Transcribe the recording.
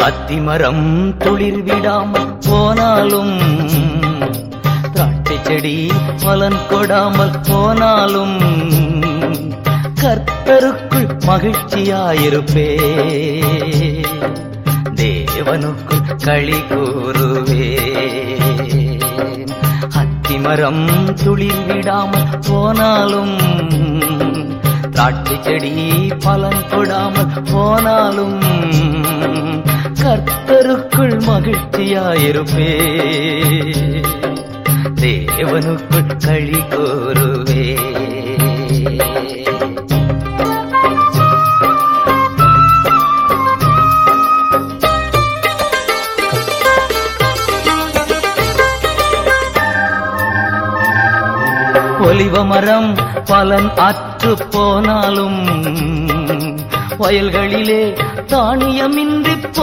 அத்திமரம் துளிர் விடாமல் போனாலும், திராட்சை செடி பலன் கொடாமல் போனாலும், கர்த்தருக்குள் மகிழ்ச்சியாயிருப்பே, தேவனுக்குள் களி கூறுவே. அத்திமரம் துளிர் விடாமல் போனாலும், திராட்சை செடி பலன் கொடாமல் போனாலும், கர்த்தருக்குள் மகிழ்ச்சியாயிருப்பே, தேவனுக்குள் களி கூறுவே. ஒலிவ மரம் பலன் அற்று போனாலும், வயல்களிலே தானியமின்றி